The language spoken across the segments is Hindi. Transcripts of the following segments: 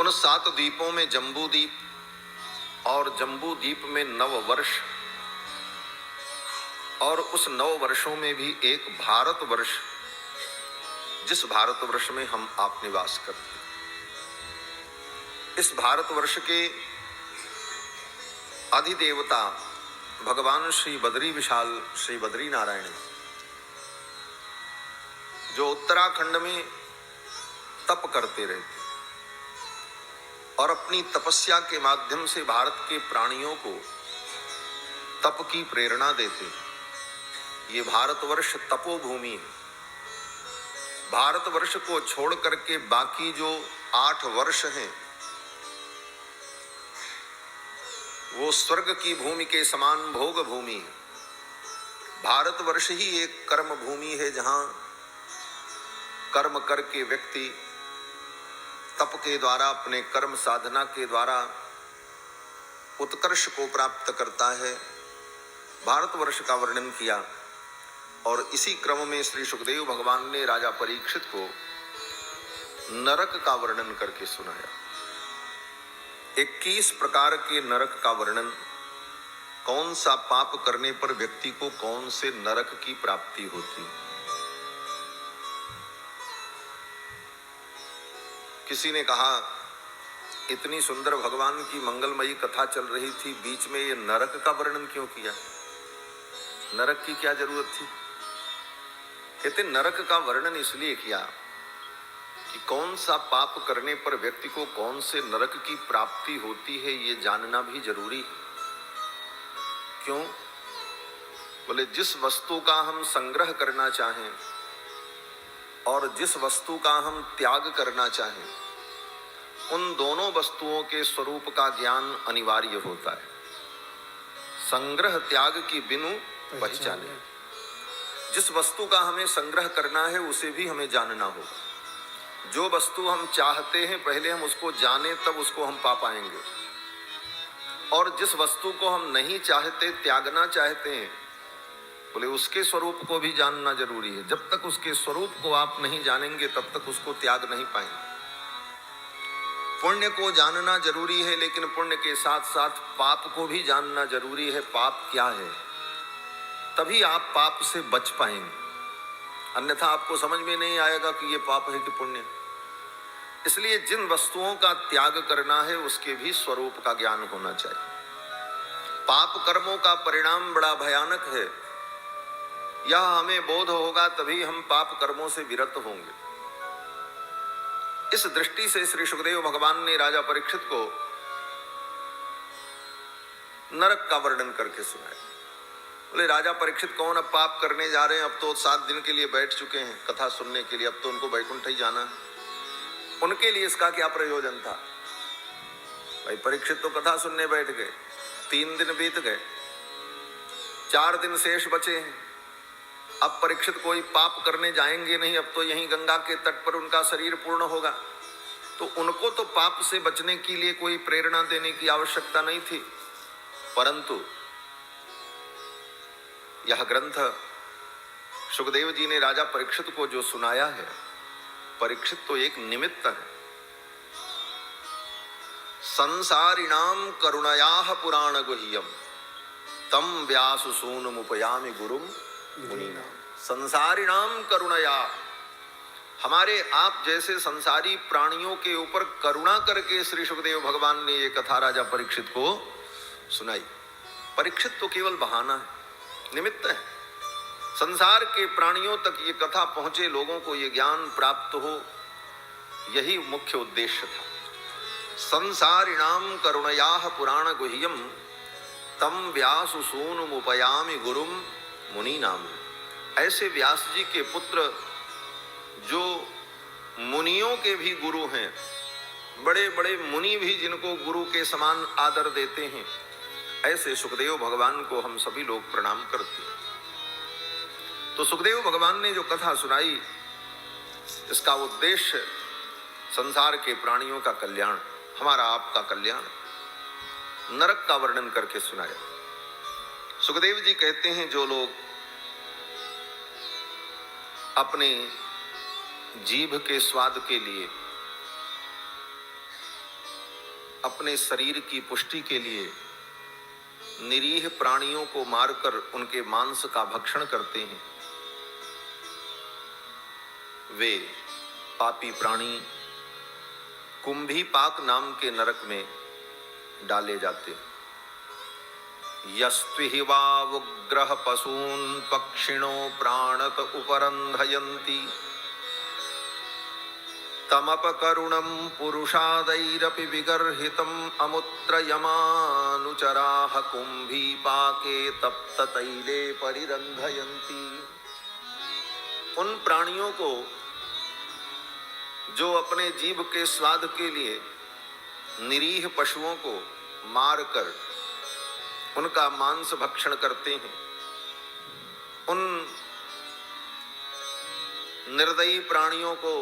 उन 7 द्वीपों में जम्बू द्वीप और जम्बू द्वीप में 9 वर्ष और उस 9 वर्षों में भी एक भारतवर्ष, जिस भारतवर्ष में हम आप निवास करते हैं। इस भारतवर्ष के अधिदेवता भगवान श्री बद्री विशाल, श्री बद्री नारायण, जो उत्तराखंड में तप करते रहते और अपनी तपस्या के माध्यम से भारत के प्राणियों को तप की प्रेरणा देते। ये भारतवर्ष तपोभूमि है। भारतवर्ष को छोड़ करके बाकी जो 8 वर्ष हैं वो स्वर्ग की भूमि के समान भोग भूमि है। भारतवर्ष ही एक कर्म भूमि है, जहां कर्म करके व्यक्ति तप के द्वारा, अपने कर्म साधना के द्वारा उत्कर्ष को प्राप्त करता है। भारतवर्ष का वर्णन किया और इसी क्रम में श्री सुखदेव भगवान ने राजा परीक्षित को नरक का वर्णन करके सुनाया। 21 प्रकार के नरक का वर्णन, कौन सा पाप करने पर व्यक्ति को कौन से नरक की प्राप्ति होती। किसी ने कहा, इतनी सुंदर भगवान की मंगलमयी कथा चल रही थी, बीच में ये नरक का वर्णन क्यों किया? नरक की क्या जरूरत थी? कहते नरक का वर्णन इसलिए किया कि कौन सा पाप करने पर व्यक्ति को कौन से नरक की प्राप्ति होती है, ये जानना भी जरूरी है। क्यों? बोले जिस वस्तु का हम संग्रह करना चाहें और जिस वस्तु का हम त्याग करना चाहें, उन दोनों वस्तुओं के स्वरूप का ज्ञान अनिवार्य होता है। संग्रह त्याग की बिनु पहचाने। जिस वस्तु का हमें संग्रह करना है उसे भी हमें जानना होगा। जो वस्तु हम चाहते हैं पहले हम उसको जाने, तब उसको हम पा पाएंगे। और जिस वस्तु को हम नहीं चाहते, त्यागना चाहते हैं, बोले उसके स्वरूप को भी जानना जरूरी है। जब तक उसके स्वरूप को आप नहीं जानेंगे तब तक उसको त्याग नहीं पाएंगे। पुण्य को जानना जरूरी है, लेकिन पुण्य के साथ साथ पाप को भी जानना जरूरी है। पाप क्या है, तभी आप पाप से बच पाएंगे, अन्यथा आपको समझ में नहीं आएगा कि ये पाप है कि पुण्य। इसलिए जिन वस्तुओं का त्याग करना है उसके भी स्वरूप का ज्ञान होना चाहिए। पाप कर्मों का परिणाम बड़ा भयानक है, यह हमें बोध होगा तभी हम पाप कर्मों से विरत होंगे। इस दृष्टि से श्री सुखदेव भगवान ने राजा परीक्षित को नरक का वर्णन करके सुनाया। बोले राजा परीक्षित कौन अब पाप करने जा रहे हैं? अब तो 7 दिन के लिए बैठ चुके हैं कथा सुनने के लिए, अब तो उनको वैकुंठ ही जाना है। उनके लिए इसका क्या प्रयोजन था? भाई परीक्षित तो कथा सुनने बैठ गए, 3 दिन बीत गए, 4 दिन शेष बचे हैं। अब परीक्षित कोई पाप करने जाएंगे नहीं, अब तो यहीं गंगा के तट पर उनका शरीर पूर्ण होगा, तो उनको तो पाप से बचने के लिए कोई प्रेरणा देने की आवश्यकता नहीं थी। परंतु यह ग्रंथ सुखदेव जी ने राजा परीक्षित को जो सुनाया है, परीक्षित तो एक निमित्त है। संसारिणाम करुणयाः पुराण गुह्यम तम व्यासु सूनुमुपयामि गुरुम मुनीना। संसारिणाम करुणया, हमारे आप जैसे संसारी प्राणियों के ऊपर करुणा करके श्री सुखदेव भगवान ने ये कथा राजा परीक्षित को सुनाई। परीक्षित तो केवल बहाना है, निमित्त है। संसार के प्राणियों तक ये कथा पहुंचे, लोगों को ये ज्ञान प्राप्त हो, यही मुख्य उद्देश्य था। संसारिणाम करुणयाः पुराण गुह्यम तम व्यासु सूनुमुपयामि गुरुम मुनीनाम। ऐसे व्यास जी के पुत्र जो मुनियों के भी गुरु हैं, बड़े बड़े मुनि भी जिनको गुरु के समान आदर देते हैं, ऐसे सुखदेव भगवान को हम सभी लोग प्रणाम करते हैं। तो सुखदेव भगवान ने जो कथा सुनाई, इसका उद्देश्य संसार के प्राणियों का कल्याण, हमारा आपका कल्याण। नरक का वर्णन करके सुनाया। सुखदेव जी कहते हैं, जो लोग अपने जीभ के स्वाद के लिए अपने शरीर की पुष्टि के लिए निरीह प्राणियों को मारकर उनके मांस का भक्षण करते हैं, वे पापी प्राणी कुंभीपाक नाम के नरक में डाले जाते हैं। यस्त्विहिवा उग्रह पशून् पक्षिणो प्राणत उपरंधयन्ति तमपकरुणं पुरुषादैरपि विगर्हितम् अमुत्र यमानुचराः कुंभीपाके तप्ततैले परिरंधयन्ति। उन प्राणियों को जो अपने जीभ के स्वाद के लिए निरीह पशुओं को मारकर उनका मांस भक्षण करते हैं, उन निर्दयी प्राणियों को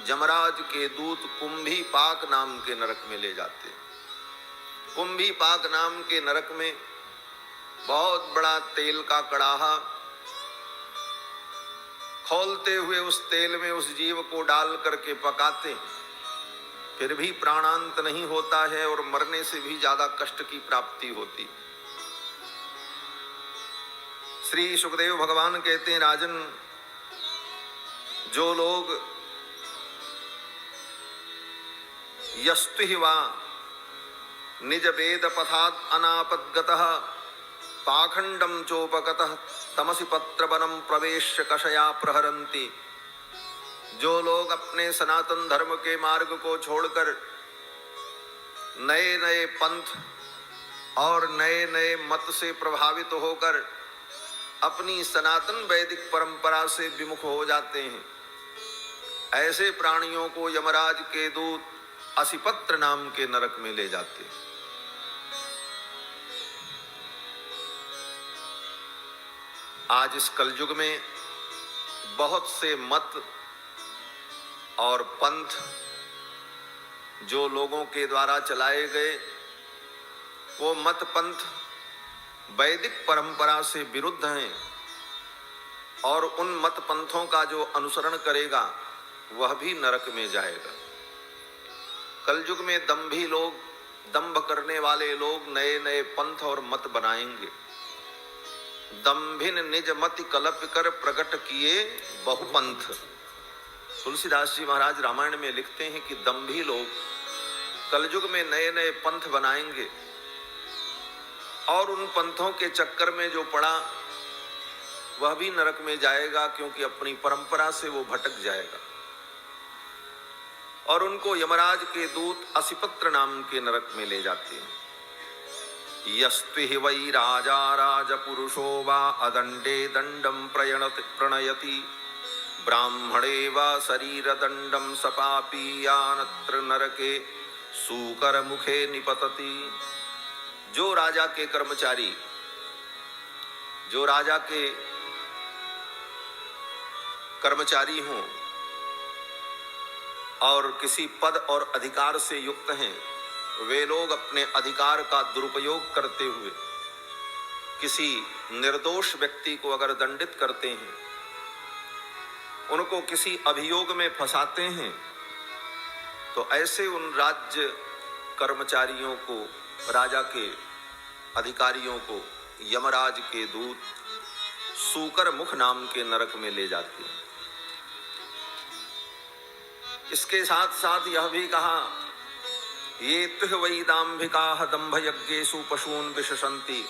जमराज के दूत कुंभीपाक नाम के नरक में ले जाते हैं। कुंभीपाक नाम के नरक में बहुत बड़ा तेल का कड़ाहा, खौलते हुए उस तेल में उस जीव को डाल करके पकाते हैं, फिर भी प्राणांत नहीं होता है और मरने से भी ज्यादा कष्ट की प्राप्ति होती। श्री सुखदेव भगवान कहते हैं, राजन, जो लोग यस्तुहिवा निज वेद पथात अनापद्गतः पाखंडम चोपगतः तमसि पत्रवनम प्रवेश्य कषया प्रहरन्ति। जो लोग अपने सनातन धर्म के मार्ग को छोड़कर नए नए पंथ और नए नए मत से प्रभावित होकर अपनी सनातन वैदिक परंपरा से विमुख हो जाते हैं, ऐसे प्राणियों को यमराज के दूत असिपत्र नाम के नरक में ले जाते हैं। आज इस कलयुग में बहुत से मत और पंथ जो लोगों के द्वारा चलाए गए, वो मत पंथ वैदिक परंपरा से विरुद्ध हैं और उन मत पंथों का जो अनुसरण करेगा वह भी नरक में जाएगा। कलयुग में दंभी लोग, दंभ करने वाले लोग नए नए पंथ और मत बनाएंगे। दंभिन निज मति कलप कर प्रकट किए बहुपंथ। तुलसीदास जी महाराज रामायण में लिखते हैं कि दंभी लोग कलयुग में नए नए पंथ बनाएंगे और उन पंथों के चक्कर में जो पड़ा वह भी नरक में जाएगा, क्योंकि अपनी परंपरा से वो भटक जाएगा। और उनको यमराज के दूत असिपत्र नाम के नरक में ले जाते हैं। यस्त्विहि वै राजा राजपुरुषो वा अदंडे दंडम प्रणयति ब्राह्मणे वा शरीरदंडम सपापी यानत्र नरके सूकर मुखे निपतति। जो राजा के कर्मचारी, जो राजा के कर्मचारी हों और किसी पद और अधिकार से युक्त हैं, वे लोग अपने अधिकार का दुरुपयोग करते हुए किसी निर्दोष व्यक्ति को अगर दंडित करते हैं, उनको किसी अभियोग में फंसाते हैं, तो ऐसे उन राज्य कर्मचारियों को, राजा के अधिकारियों को यमराज के दूत सूकर मुख नाम के नरक में ले जाते हैं। इसके साथ साथ यह भी कहा, ये तुह वै दाम्भिकाः दंभ यज्ञेषु पशून् विशंति।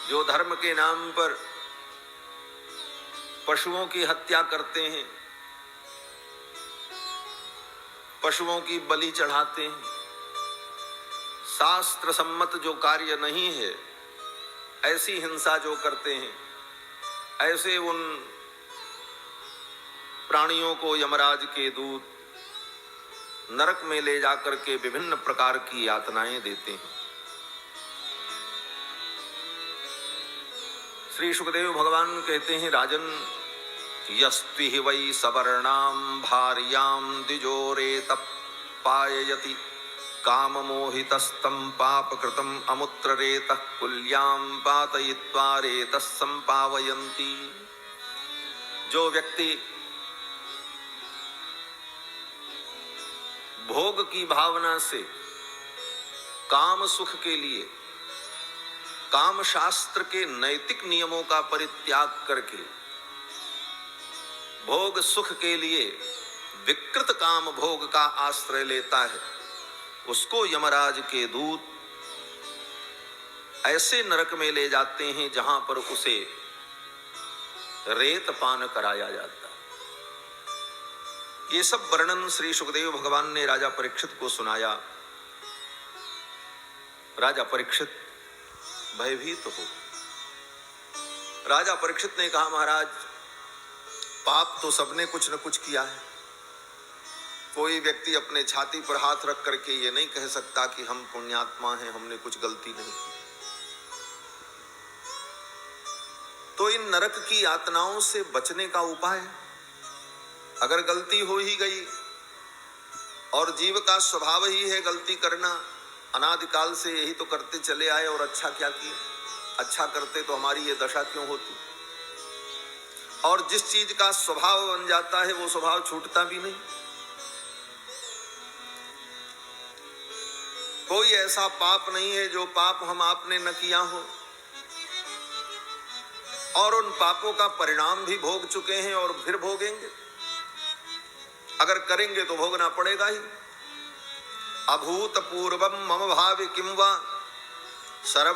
जो धर्म के नाम पर पशुओं की हत्या करते हैं, पशुओं की बलि चढ़ाते हैं, शास्त्र सम्मत जो कार्य नहीं है ऐसी हिंसा जो करते हैं, ऐसे उन प्राणियों को यमराज के दूत नरक में ले जाकर के विभिन्न प्रकार की यातनाएं देते हैं। श्री सुखदेव भगवान कहते हैं, राजन, यस्त्विहि वै सवर्णां भार्यां द्विजोरेतः पाययति काममोहितस्तं पापकृतम् अमुत्ररेतः कुल्यां पातयित्वा रेतः संपावयन्ति। जो व्यक्ति भोग की भावना से काम सुख के लिए काम शास्त्र के नैतिक नियमों का परित्याग करके भोग सुख के लिए विकृत काम भोग का आश्रय लेता है, उसको यमराज के दूत ऐसे नरक में ले जाते हैं जहां पर उसे रेत पान कराया जाता है। ये सब वर्णन श्री सुखदेव भगवान ने राजा परीक्षित को सुनाया। राजा परीक्षित भयभीत हो। राजा परीक्षित ने कहा, महाराज पाप तो सबने कुछ न कुछ किया है। कोई व्यक्ति अपने छाती पर हाथ रख करके ये नहीं कह सकता कि हम पुण्यात्मा हैं, हमने कुछ गलती नहीं की। तो इन नरक की यातनाओं से बचने का उपाय, अगर गलती हो ही गई और जीव का स्वभाव ही है गलती करना, अनादिकाल से यही तो करते चले आए और अच्छा क्या किया, अच्छा करते तो हमारी ये दशा क्यों होती। और जिस चीज का स्वभाव बन जाता है वो स्वभाव छूटता भी नहीं। कोई ऐसा पाप नहीं है जो पाप हम आपने न किया हो, और उन पापों का परिणाम भी भोग चुके हैं और फिर भोगेंगे। अगर करेंगे तो भोगना पड़ेगा ही। अभूतपूर्वम मम भावि किम वा सर्व